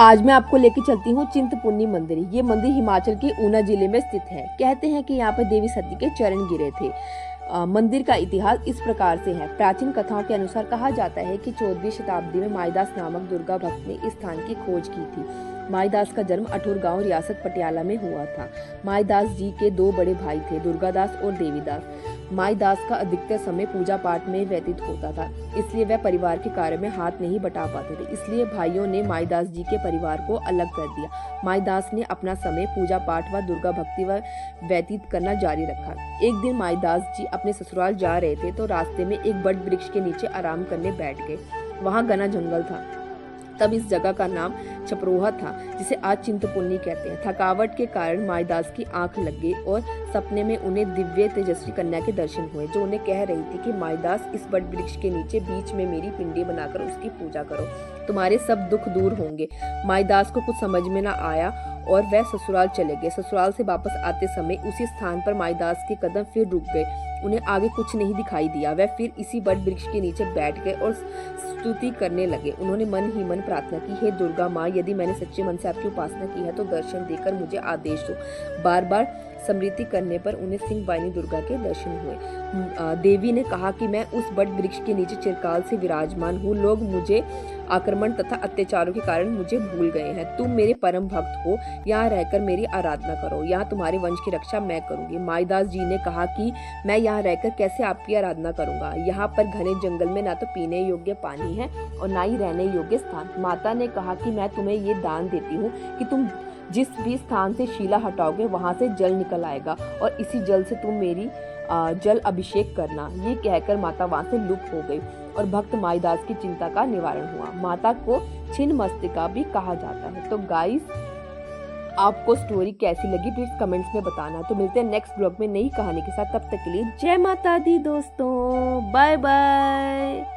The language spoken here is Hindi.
आज मैं आपको लेके चलती हूँ चिंतपूर्णी मंदिर। ये मंदिर हिमाचल के ऊना जिले में स्थित है। कहते हैं कि यहाँ पर देवी सती के चरण गिरे थे। मंदिर का इतिहास इस प्रकार से है। प्राचीन कथाओं के अनुसार कहा जाता है कि 14वीं शताब्दी में माईदास नामक दुर्गा भक्त ने इस स्थान की खोज की थी। माईदास का जन्म अठौर गांव रियासत पटियाला में हुआ था। माईदास जी के दो बड़े भाई थे, दुर्गादास और देवीदास। माईदास का अधिकतर समय पूजा पाठ में व्यतीत होता था, इसलिए वह परिवार के कार्य में हाथ नहीं बटा पाते थे। इसलिए भाइयों ने माईदास जी के परिवार को अलग कर दिया। माईदास ने अपना समय पूजा पाठ व दुर्गा भक्ति व व्यतीत करना जारी रखा। एक दिन माईदास जी अपने ससुराल जा रहे थे तो रास्ते में एक बड़ वृक्ष के नीचे आराम करने बैठ गए। वहां घना जंगल था। तब इस जगह का नाम छपरोहा था, जिसे आज चिंतपूर्णी कहते हैं। थकावट के कारण माईदास की आंख लग गई और सपने में उन्हें दिव्य तेजस्वी कन्या के दर्शन हुए, जो उन्हें कह रही थी कि माईदास, इस बड़ वृक्ष के नीचे बीच में मेरी पिंडी बनाकर उसकी पूजा करो, तुम्हारे सब दुख दूर होंगे। माईदास को कुछ समझ में न आया और वह ससुराल चले गए। ससुराल से वापस आते समय उसी स्थान पर माईदास के कदम फिर रुक गए। उन्हें आगे कुछ नहीं दिखाई दिया। वह फिर इसी बड़ वृक्ष के नीचे बैठ गए और स्तुति करने लगे। उन्होंने मन ही मन प्रार्थना की, हे दुर्गा माँ, यदि मैंने सच्चे मन से आपकी उपासना की है तो दर्शन देकर मुझे आदेश दो। बार बार स्मृति करने पर उन्हें सिंह वाहिनी दुर्गा के दर्शन हुए। देवी ने कहा कि मैं उस बड़ वृक्ष के नीचे चिरकाल से विराजमान हूँ। लोग मुझे आक्रमण तथा अत्याचारों के कारण मुझे भूल गए हैं। तुम मेरे परम भक्त हो, यहाँ रहकर मेरी आराधना करो। यहाँ तुम्हारे वंश की रक्षा मैं करूंगी। माईदास जी ने कहा कि मैं यहाँ रहकर कैसे आपकी आराधना करूंगा। यहाँ पर घने जंगल में ना तो पीने योग्य पानी है और ना ही रहने योग्य स्थान। माता ने कहा कि मैं तुम्हें ये दान देती हूँ कि तुम जिस भी स्थान से शीला हटाओगे वहां से जल निकल आएगा और इसी जल से तुम मेरी जल अभिषेक करना। ये कहकर माता वहां से लुप्त हो गई और भक्त माईदास की चिंता का निवारण हुआ। माता को छिन्न मस्तिका भी कहा जाता है। तो गाइस, आपको स्टोरी कैसी लगी प्लीज कमेंट्स में बताना। तो मिलते हैं नेक्स्ट ब्लॉग में नई कहानी के साथ। तब तक के लिए जय माता दी दोस्तों, बाय बाय।